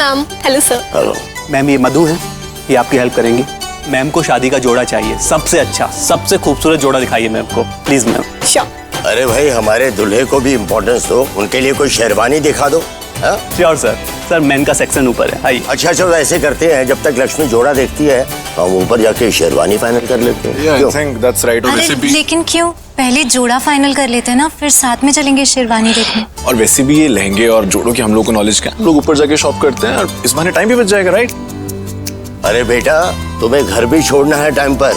Ma'am. Hello sir. Hello ma'am, ये मधु है, ये आपकी हेल्प करेंगी। मैम को शादी का जोड़ा चाहिए, सबसे अच्छा, सबसे खूबसूरत जोड़ा दिखाइए मैम को, प्लीज मैम। श्योर। अरे भाई, हमारे दूल्हे को भी इम्पोर्टेंस दो, उनके लिए कोई शेरवानी दिखा दो। Sure sir. सर मेन का सेक्शन ऊपर है, आइए। अच्छा चलो ऐसे करते हैं, जब तक लक्ष्मी जोड़ा देखती है हम ऊपर जाके शेरवानी फाइनल कर लेते हैं। I think that's right. और वैसे भी लेकिन क्यों? पहले जोड़ा फाइनल कर लेते हैं ना, फिर साथ में चलेंगे शेरवानी देखने। और वैसे भी ये लहंगे और जोड़ों की हम लोग को नॉलेज क्या, हम लोग ऊपर जाके शॉप करते हैं और इस बहाने टाइम भी बच जाएगा, राइट? अरे बेटा, तुम्हें घर भी छोड़ना है टाइम पर,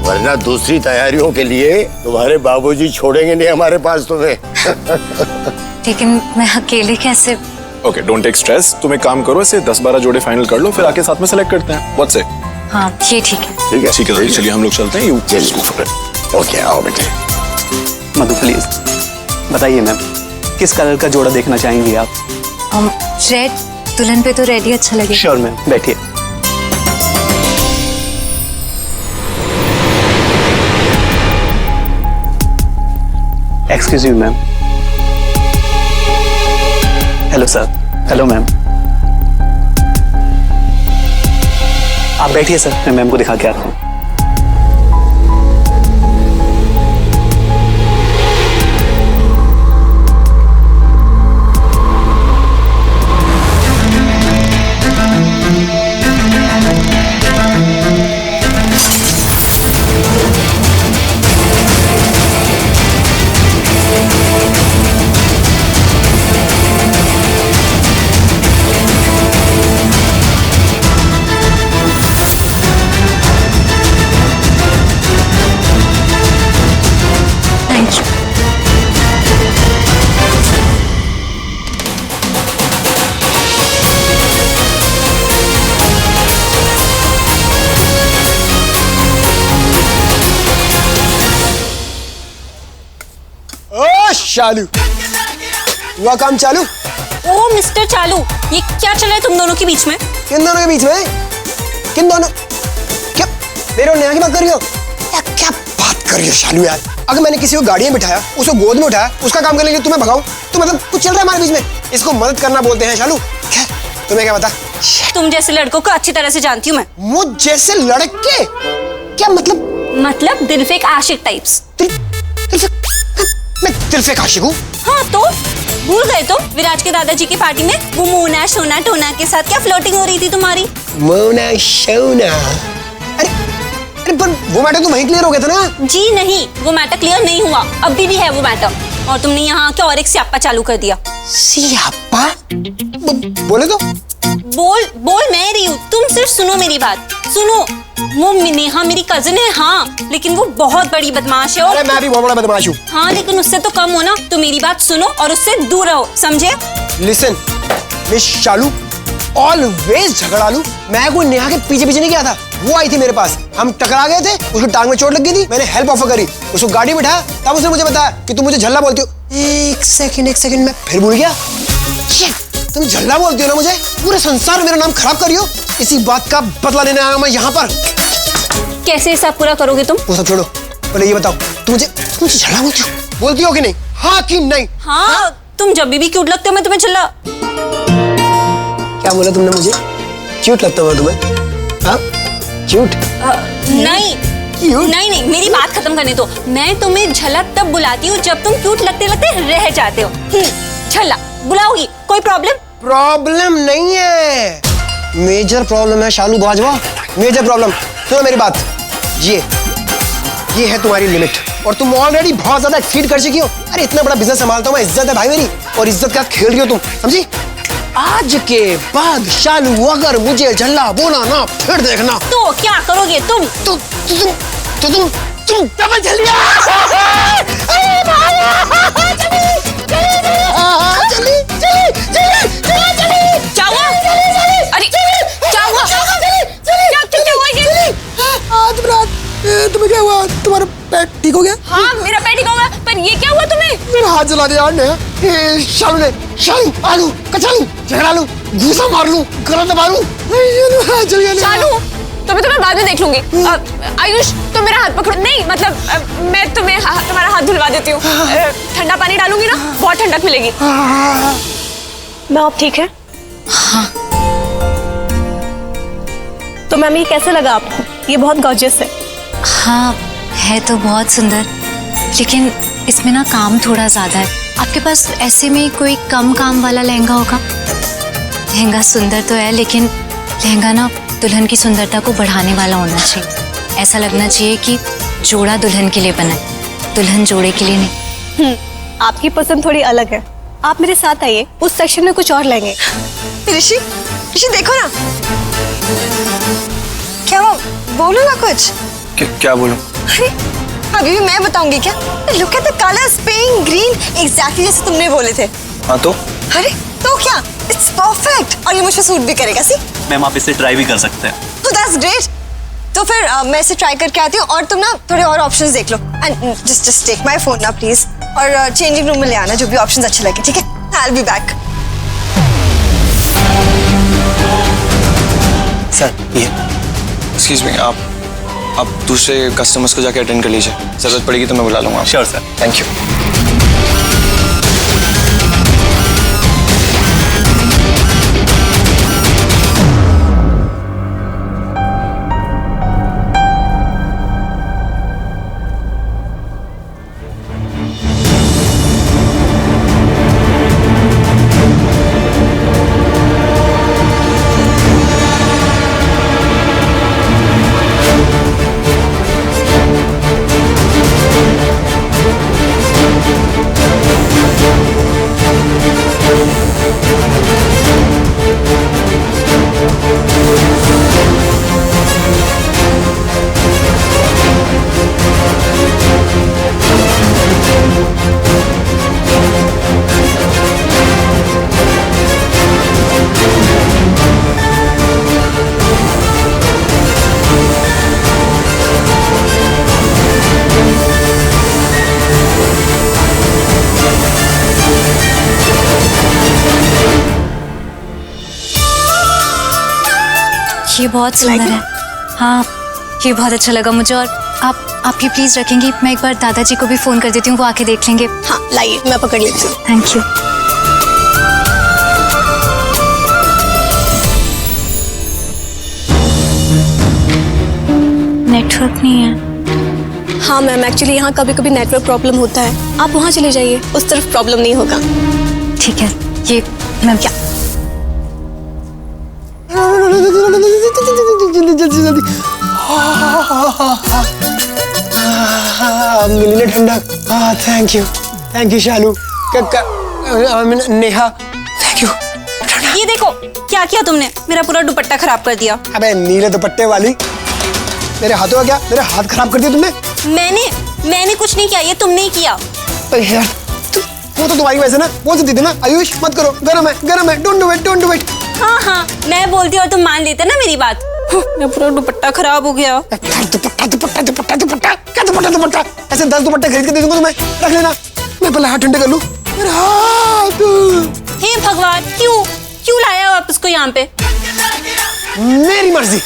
वरना दूसरी तैयारियों के लिए तुम्हारे बाबूजी छोड़ेंगे नहीं हमारे पास तुम्हें। लेकिन मैं अकेले कैसे? Okay, don't take stress. तुम एक काम करो, इसे 10-12 जोड़े फाइनल कर लो, फिर आके साथ में सेलेक्ट करते हैं। What's it? हाँ ये ठीक है। ठीक है ठीक है, चलिए हम लोग चलते हैं। ओके आओ बेटे। मधु प्लीज बताइए मैम, किस कलर का जोड़ा देखना चाहेंगी आप? रेड, दुल्हन पे तो रेड ही अच्छा लगेगा। श्योर मैम, बैठिए। Excuse you ma'am. Hello sir. Hello ma'am. आप बैठिए सर, मैं मैम को दिखा के आता हूँ। चालू हुआ काम चालू। ओ मिस्टर चालू, ये क्या चल रहा है तुम दोनों के बीच में? किन दोनों के बीच में? किन दोनों? क्या मेरे और नेहा की बात कर रही हो? क्या बात कर रही हो चालू यार? अगर मैंने किसी को गाड़ी में बिठाया, उसको गोद में उठाया, उसका काम करने के लिए तुम्हें भगाऊं, तो मतलब कुछ चल रहा है हमारे बीच में? इसको मदद करना बोलते हैं चालू। क्या तुम्हें क्या पता? तुम जैसे लड़कों को अच्छी तरह से जानती हूँ मैं। मुझ जैसे लड़के? क्या मतलब दिल फेक आशिक टाइप्स। मैं दिल फेक आशिक हूँ? हाँ तो भूल गए तुम विराज के दादाजी की पार्टी में वो मोना शोना टोना के साथ क्या फ्लोटिंग हो रही थी तुम्हारी? मोना शोना? अरे पर वो मैटर तो वहीं क्लियर हो गया था ना? जी नहीं, वो मैटर क्लियर नहीं हुआ, अभी भी है वो मैटर, और तुमने यहाँ आके और एक स्यापा चालू कर दिया। स्यापा? बोले तो? बोल मैं रही हूँ, तुम सिर्फ सुनो मेरी बात, सुनो। वो नेहा मेरी कजिन है हाँ, लेकिन वो बहुत बड़ी बदमाश है। और अरे मैं भी बहुत बड़ा बदमाश हूँ। हाँ लेकिन उससे तो कम हो ना, तो मेरी बात सुनो और उससे दूर रहो, समझे? लिसन मिस चालू, ऑलवेज झगड़ालू। मैं कोई नेहा के पीछे नहीं गया था, वो आई थी मेरे पास, हम टकरा गए थे, उसको टांग में चोट लग गई थी, मैंने हेल्प ऑफर करी, उसको गाड़ी बिठाया, तब उसने मुझे बताया कि तुम मुझे झल्ला बोलती हो। एक सेकंड मैं फिर भूल गया। तुम झल्ला बोलती हो ना मुझे, पूरे संसार में मेरा नाम खराब करी हो, इसी बात का बदला लेने आया मैं यहाँ पर। कैसे सब पूरा करोगे तुम? वो सब छोड़ो, पहले ये बताओ, तुम मुझे झल्ला बोलती हो कि नहीं? हाँ कि नहीं? हाँ, तुम जब भी क्यूट लगते हो मैं तुम्हें झल्ला। क्या बोला तुमने मुझे? क्यूट लगता हूँ तुम्हें? हाँ क्यूट? नहीं, मेरी बात खत्म करने दो। मैं तुम्हें झल्ला तब बुलाती हूँ जब तुम क्यूट लगते रह जाते हो। झल्ला बुलाओगी, कोई प्रॉब्लम? प्रॉब्लम नहीं है, मेजर प्रॉब्लम है शालू बाजवा, मेजर प्रॉब्लम। सुनो मेरी बात, ये है तुम्हारी लिमिट, और तुम ऑलरेडी बहुत ज्यादा एक्सीड कर चुकी हो। अरे इतना बड़ा बिजनेस संभालता हूँ मैं, इज्जत है भाई मेरी, और इज्जत के साथ खेल रही हो तुम, समझी? आज के बाद शालू अगर मुझे झल्ला बोला ना, फिर देखना। तो क्या करोगे तुम? तुम डबल झल्लिया। क्या हुआ? अरे क्या हुआ? क्या हुआ ये? आज रात तुम्हें क्या हुआ? तुम्हारा पेट ठीक हो गया? हाँ मेरा पेट ठीक हो गया, पर ये क्या हुआ तुम्हें? मेरा हाथ जला दिया ने। शालू आलू कचालू झगड़ा लूं, घूसा मार लूं, गला दबा लूं। शालू तो मैं तुम्हें बाद में देख लूंगी। आयुष तुम मेरा हाथ पकड़ो। नहीं मतलब मैं तुम्हारा हाथ धुलवा देती हूँ, ठंडा पानी डालूंगी ना, बहुत ठंडक मिलेगी। मैं अब ठीक है? हाँ तो मैम ये कैसे लगा आपको? ये बहुत गॉर्जियस है। हाँ है तो बहुत सुंदर, लेकिन इसमें ना काम थोड़ा ज्यादा है। आपके पास ऐसे में कोई कम काम वाला लहंगा होगा? लहंगा सुंदर तो है, लेकिन लहंगा ना दुल्हन की सुंदरता को बढ़ाने वाला होना चाहिए। ऐसा लगना चाहिए कि जोड़ा दुल्हन के लिए बना है, दुल्हन जोड़े के लिए नहीं। आपकी पसंद थोड़ी अलग है। आप मेरे साथ आइए, उस सेक्शन में कुछ और लेंगे। ऋषि, ऋषि देखो ना। क्या वो बोलो ना कुछ। क्या बोलूं? अरे अभी भी मैं बताऊंगी क्या? Look at the colours, pink, green, exactly जैसे तुमने बोले थे। हाँ तो? अरे तो क्या? इट्स परफेक्ट और ये मुझे सूट भी करेगा। सी मैम आप इसे ट्राई भी कर सकते हैं। तो दैट्स ग्रेट। तो फिर मैं इसे ट्राई करके आती हूँ और तुम ना थोड़े और ऑप्शंस देख लो। And just take my phone ना प्लीज, और चेंजिंग रूम में ले आना जो भी ऑप्शंस अच्छे लगे, ठीक है? I will be back. Sir ये एक्सक्यूज मी, आप दूसरे कस्टमर्स को जाके अटेंड कर लीजिए। जरूरत पड़ेगी तो मैं बुला लूंगा। Sure sir. Thank you. ये बहुत सुंदर है। हाँ ये बहुत अच्छा लगा मुझे। और आप ये प्लीज रखेंगी? मैं एक बार दादाजी को भी फोन कर देती हूँ, वो आके देख लेंगे। हाँ लाइए, मैं पकड़ लेती हूँ। Thank you. नेटवर्क नहीं है। हाँ मैम, एक्चुअली यहाँ कभी कभी नेटवर्क प्रॉब्लम होता है। आप वहाँ चले जाइए, उस तरफ प्रॉब्लम नहीं होगा। ठीक है, ये मैं क्या जल्दी मिली ना ठंडक। हाँ thank you Shalu. Neha thank you. ये देखो क्या किया तुमने, मेरा पूरा दुपट्टा खराब कर दिया। अबे नीले दुपट्टे वाली, मेरे हाथों का क्या? मेरे हाथ खराब कर दिया तुमने। मैंने कुछ नहीं किया, ये तुमने ही किया। यार वो तो तुम्हारी वजह से ना, बोल सकती थी ना आयुष मत करो, गरम है, डोंट डू इट। हाँ मैं बोलती और तुम मान लेते ना मेरी बात। मेरा पूरा दुपट्टा खराब हो गया। दुपट्टा ऐसे 10 दुपट्टे खरीद के दे दूंगा तुम्हें, रख लेना। मैं पहले हाथ ठंडे कर लूं। मेरा हाथ। हे भगवान, क्यों लाया हो आप इसको यहाँ पे? मेरी मर्जी।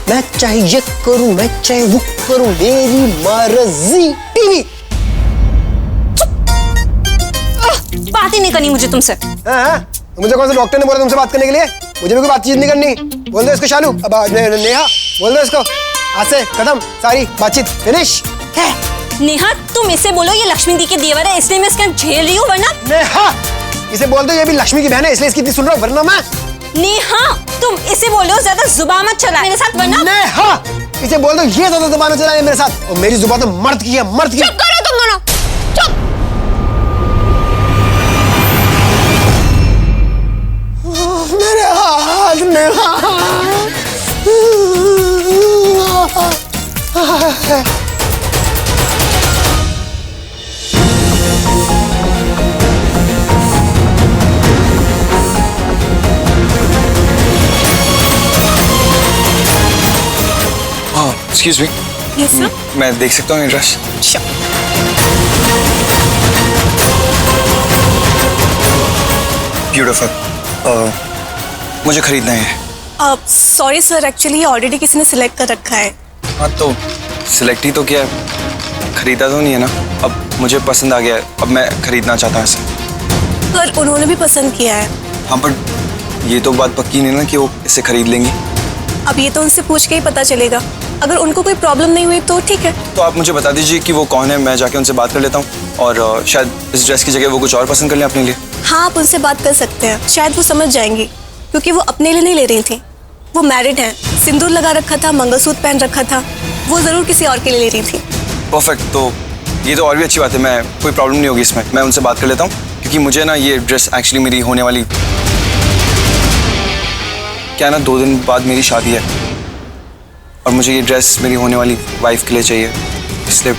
मैं चाहे ये करूं, मैं चाहे वो करूं, मेरी मर्जी। टीवी बात ही नहीं करनी मुझे तुमसे। हाँ, मुझे कौन सा डॉक्टर ने बोला तुमसे बात करने के लिए? मुझे भी कोई बातचीत नहीं करनी। बोल दो इसको शालू। अब नेहा बोल दो इसको, आज से खत्म सारी बातचीत, फिनिश। नेहा तुम इसे बोलो ये लक्ष्मी दी के देवर है, इसलिए मैं इसका झेल रही हूँ, वरना। नेहा इसे बोल दो ये भी लक्ष्मी की बहन है, इसलिए इसकी इतनी सुन रहा हूँ, वरना मैं। नेहा तुम इसे बोलो ज्यादा जुबान मत चला मेरे साथ, वरना। नेहा इसे बोल दो ये ज्यादा जुबान चला मेरे साथ, और मेरी जुबान तो मर्द की है, मर्द की। चुप करो तुम दोनों, चुप। मेरे हाथ Neha. Excuse me, yes sir. मैं देख सकता हूँ ये ड्रेस? ब्यूटीफुल। मुझे खरीदना है। सॉरी सर, एक्चुअली ऑलरेडी किसी ने सिलेक्ट कर रखा है। हाँ तो सिलेक्ट ही तो किया, खरीदा तो नहीं है ना। अब मुझे पसंद आ गया है, अब मैं खरीदना चाहता हूँ इसे। सर उन्होंने भी पसंद किया है। हाँ बट ये तो बात पक्की नहीं ना कि वो इसे खरीद लेंगी। अब ये तो उनसे पूछ के ही पता चलेगा। अगर उनको कोई प्रॉब्लम नहीं हुई तो ठीक है। तो आप मुझे बता दीजिए कि वो कौन है, मैं जाके उनसे बात कर लेता हूँ और शायद इस ड्रेस की जगह वो कुछ और पसंद कर लें अपने लिए। हाँ, आप उनसे बात कर सकते हैं, शायद वो समझ जाएंगी, क्योंकि वो अपने लिए नहीं ले रही थी। वो मैरिड हैं, सिंदूर लगा रखा था, मंगलसूत्र पहन रखा था, वो जरूर किसी और के लिए ले रही थी। परफेक्ट, तो ये तो और भी अच्छी बात है। मैं कोई प्रॉब्लम नहीं होगी इसमें, मैं उनसे बात कर लेता हूँ, क्योंकि मुझे ना ये ड्रेस एक्चुअली मेरी होने वाली, क्या ना 2 दिन बाद मेरी शादी है और मुझे ये ड्रेस मेरी होने वाली वाइफ के लिए चाहिए, इसलिए।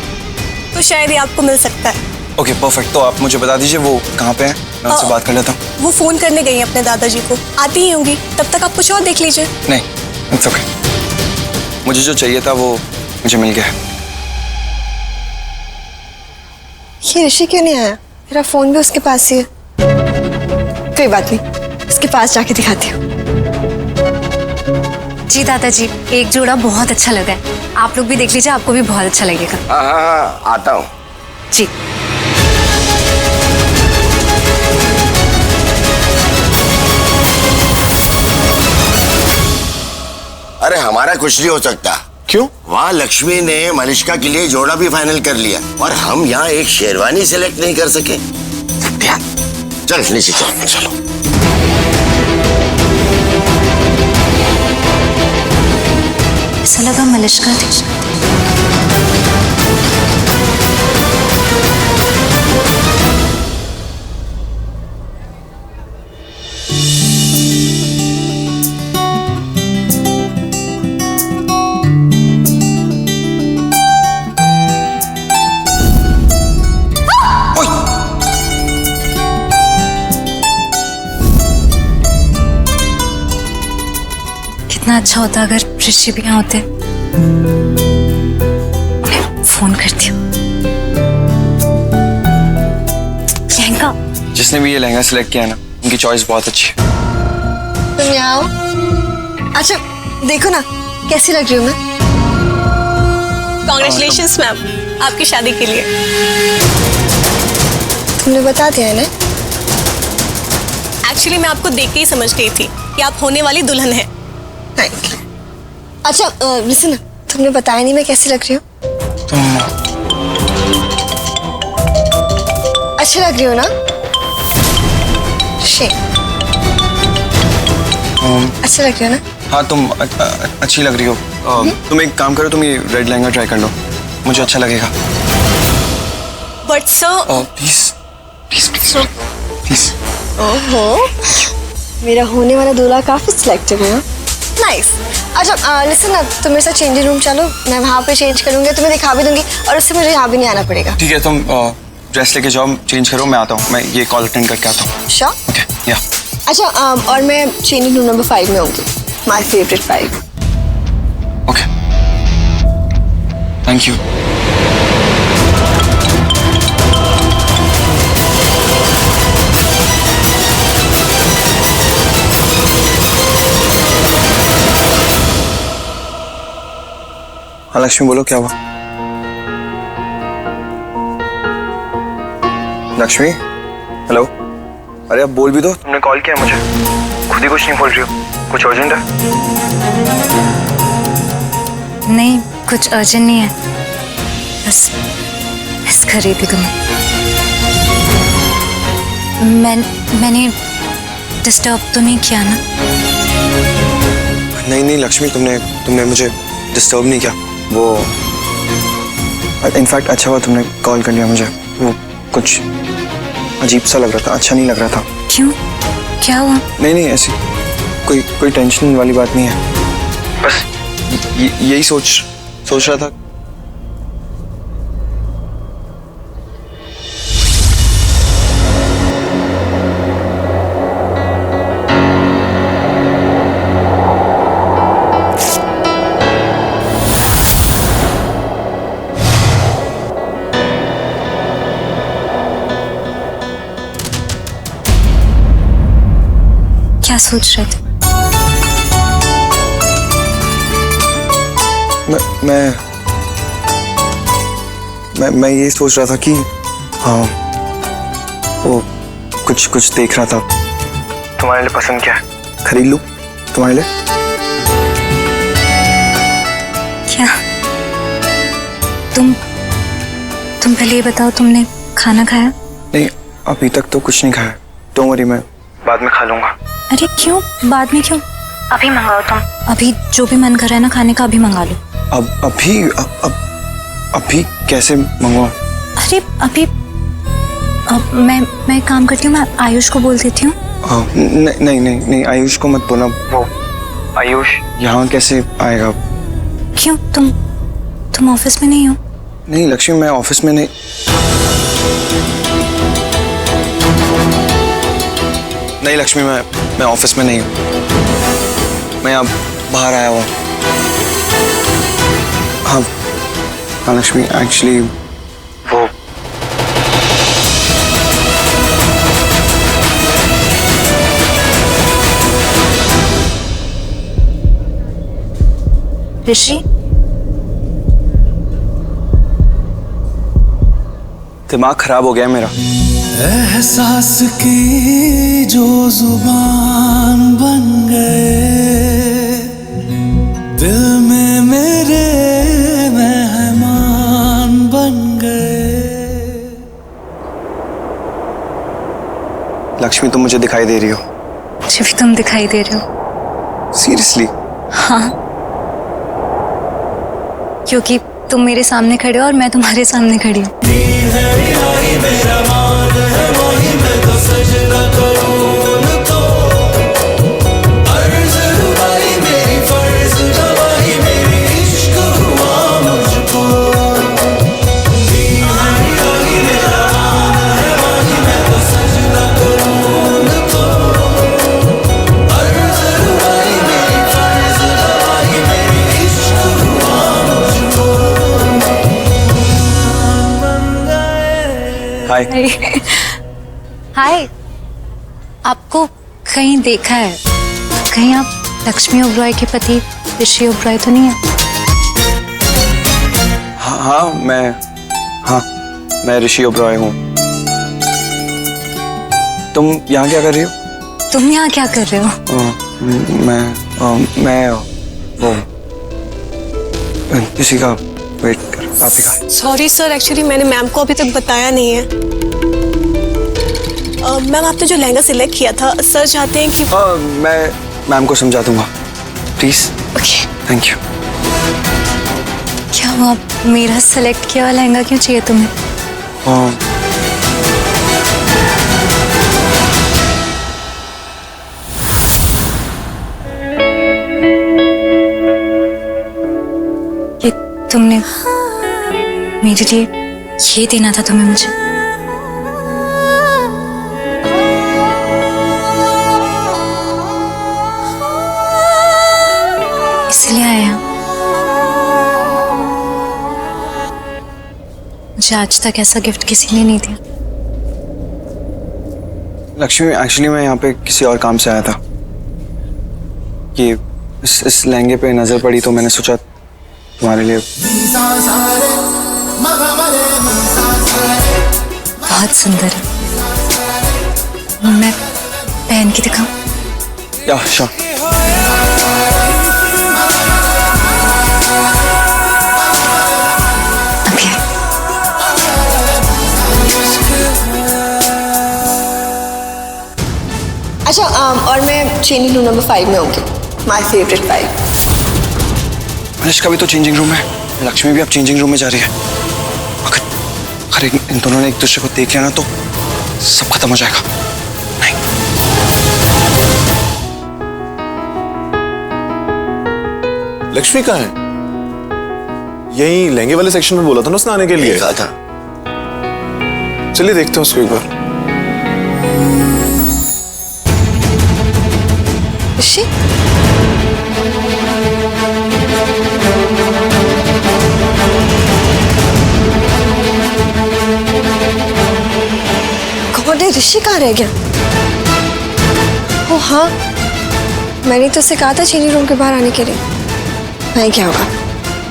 तो शायद ये आपको मिल सकता है। ओके परफेक्ट, तो आप मुझे बता दीजिए वो कहाँ पे हैं, मैं उनसे बात कर लेता हूँ। वो फोन करने गई हैं अपने दादाजी को, आती ही होंगी, तब तक आप कुछ और देख लीजिए। नहीं, इट्स ओके, मुझे जो चाहिए था वो मुझे मिल गया है। ये ऋषि क्यों नहीं आया? मेरा फोन भी उसके पास ही है। कोई बात नहीं, उसके पास जाके दिखाती हूँ। जी दादाजी, एक जोड़ा बहुत अच्छा लगा है, आप लोग भी देख लीजिए, आपको भी बहुत अच्छा लगेगा। हाँ, आता हूँ। जी। अरे हमारा कुछ नहीं हो सकता। क्यों? वहाँ लक्ष्मी ने मलिष्का के लिए जोड़ा भी फाइनल कर लिया और हम यहाँ एक शेरवानी सिलेक्ट नहीं कर सके। चल नीचे चल। चलो। ऐसा लगा मलिष्का थी। कितना अच्छा होता अगर ऋषि भी यहाँ होते। फोन करती हूँ। लहंगा, जिसने भी ये लहंगा सिलेक्ट किया ना, उनकी चॉइस बहुत अच्छी है। तुम यहाँ आओ। अच्छा देखो ना कैसी लग रही हूँ मैं। कॉन्ग्रेचुलेशंस मैम, आपकी शादी के लिए। तुमने बता दिया है ना? एक्चुअली मैं आपको देख के ही समझ गई थी कि आप होने वाली दुल्हन हैं। Thank you. अच्छा लिसन, तुमने बताया नहीं मैं कैसी लग रही हूँ? अच्छी लग रही हो ना? अच्छी लग रही हो ना? हाँ तुम अच्छी लग रही हो। तुम एक काम करो, तुम ये रेड लहंगा ट्राई कर लो, मुझे अच्छा लगेगा। But sir please please please please. ओहो, मेरा होने वाला दूल्हा काफी सिलेक्टिव है। नाइस। अच्छा लिसन ना, तुम मेरे साथ चेंजिंग रूम चलो, मैं वहाँ पे चेंज करूंगी, तुम्हें दिखा भी दूंगी और उससे मुझे यहाँ भी नहीं आना पड़ेगा। ठीक है, तुम ड्रेस लेके जाओ, चेंज करो, मैं आता हूँ, मैं ये कॉल अटेंड करके आता हूँ। श्योर? ओके या। अच्छा और मैं चेंजिंग रूम नंबर 5 में होंगी, my favourite 5। Okay, thank you. हाँ लक्ष्मी, बोलो क्या हुआ? लक्ष्मी, हेलो। अरे अब बोल भी दो, तुमने कॉल किया मुझे, खुद ही कुछ नहीं बोल रही हो। कुछ अर्जेंट है? नहीं, कुछ अर्जेंट नहीं है, बस मिस कर रही थी तुम्हें। मैंने डिस्टर्ब तो नहीं किया ना? नहीं नहीं लक्ष्मी, तुमने मुझे डिस्टर्ब नहीं किया। वो इनफैक्ट अच्छा हुआ तुमने कॉल कर लिया मुझे, वो कुछ अजीब सा लग रहा था, अच्छा नहीं लग रहा था। क्यों, क्या हुआ? नहीं ऐसी कोई टेंशन वाली बात नहीं है, बस यही सोच रहा था। क्या सोच रहे थे? मैं ये सोच रहा था कि हाँ वो कुछ देख रहा था। तुम्हारे लिए पसंद क्या है? खरीद लूं तुम्हारे लिए? क्या? तुम पहले ये बताओ, तुमने खाना खाया? नहीं, अभी तक तो कुछ नहीं खाया। डोंट वरी, मैं बाद में खा लूंगा। अरे क्यों बाद में, क्यों? अभी मंगाओ तुम। अभी जो भी मन कर रहा है ना खाने का, अभी मंगा लो। अभी कैसे मंगवाऊं? अरे अभी मैं काम करती हूँ, मैं आयुष को बोल देती हूँ। नहीं, आयुष को मत बोलना। वो आयुष यहाँ कैसे आएगा? क्यों? तुम ऑफिस में नहीं हो? नहीं लक्ष्मी, मैं ऑफिस में नहीं। नहीं लक्ष्मी, मैं ऑफिस में नहीं हूँ। मैं यहाँ बाहर आया हुआ। हाँ लक्ष्मी, एक्चुअली वो ऋषि, दिमाग खराब हो गया मेरा। एहसास की जो जुबान बन गए, दिल में मेरे मेहमान बन गए। लक्ष्मी, तुम मुझे दिखाई दे रही हो? मुझे भी तुम दिखाई दे रहे हो। सीरियसली? हाँ, क्योंकि तुम मेरे सामने खड़े हो और मैं तुम्हारे सामने खड़ी हूँ। हाय। आपको कहीं देखा है? कहीं आप लक्ष्मी ओबरॉय के पति ऋषि ओबरॉय तो नहीं है? हाँ, मैं ऋषि ओबरॉय हूँ। तुम यहाँ क्या कर रही हो? तुम यहाँ क्या कर रहे हो? मैं वो किसी का वेट कर, काफी का। सॉरी सर, एक्चुअली मैंने मैम को अभी तक बताया नहीं है। मैम, आपने जो लहंगा सिलेक्ट किया था, सर चाहते हैं कि मैं मैम को समझा दूंगा, प्लीज। Okay, thank you. क्या हुआ? मेरा सेलेक्ट किया हुआ लहंगा क्यों चाहिए तुम्हें? ये तुमने मेरे लिए ये देना था तुम्हें मुझे। इसलिए आया। मुझे आज तक ऐसा गिफ्ट किसी ने नहीं दिया। लक्ष्मी, एक्चुअली मैं यहाँ पे किसी और काम से आया था। कि इस लहंगे पे नजर पड़ी तो मैंने सोचा तुम्हारे लिए। बहुत सुंदर है। मैं पहन के दिखाऊं? या श्योर। अच्छा, और मैं चेंजिंग रूम नंबर 5 में होंगी। My favourite 5। अनुष्का भी तो चेंजिंग रूम है, लक्ष्मी भी अब चेंजिंग रूम में जा रही है। अगर इन दोनों ने एक दूसरे को देख लिया ना तो सब खत्म हो जाएगा। नहीं। लक्ष्मी कहाँ है? यही लहंगे वाले सेक्शन में बोला था ना उसने आने के लिए। कहा था। चलिए देखते हैं उसको एक बार। ऋषि, कौन है? ऋषि कहाँ रह गया? ओ हाँ, मैंने तो उसे कहा था चेंजिंग रूम के बाहर आने के लिए। नहीं, क्या होगा?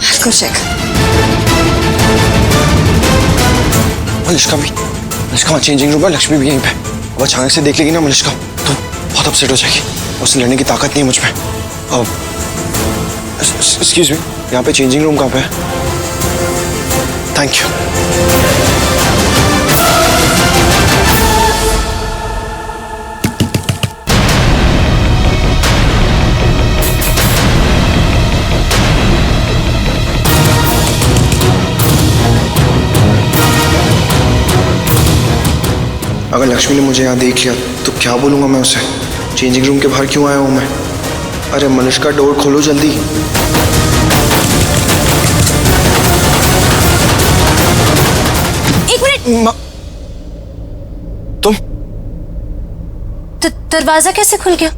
I'll go check। अनुष्का वहाँ चेंजिंग रूम है, लक्ष्मी भी यहीं पे। अब अचानक से देख लेगी ना अनुष्का तो बहुत अपसेट हो जाएगी। उससे लड़ने की ताकत नहीं है मुझ में। अब एक्सक्यूज मी, यहाँ पे चेंजिंग रूम कहाँ पे है? Thank you. अगर लक्ष्मी ने मुझे यहाँ देख लिया तो क्या बोलूंगा मैं उसे? चेंजिंग रूम के बाहर क्यों आया हूँ मैं? अरे मनुष्का, डोर खोलो जल्दी। एक मिनट। तुम? दरवाजा कैसे खुल गया?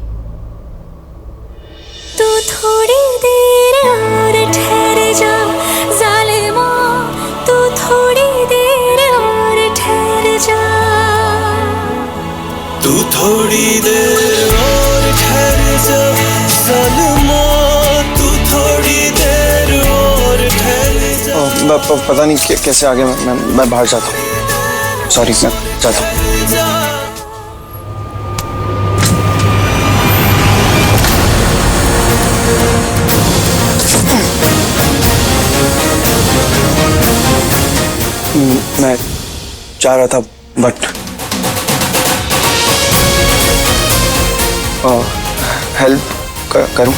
तू थोड़ी देर और ठहर जा जालिमा, तू थोड़ी देर और ठहर जा, तू थोड़ी देर और ठहर जा जालिमा, तू थोड़ी देर और ठहर जा। पता नहीं कैसे आ गया। मैं बाहर जाता हूँ। सॉरी, मैं जाता हूँ। मैं चाह रहा था बट हेल्प करूं?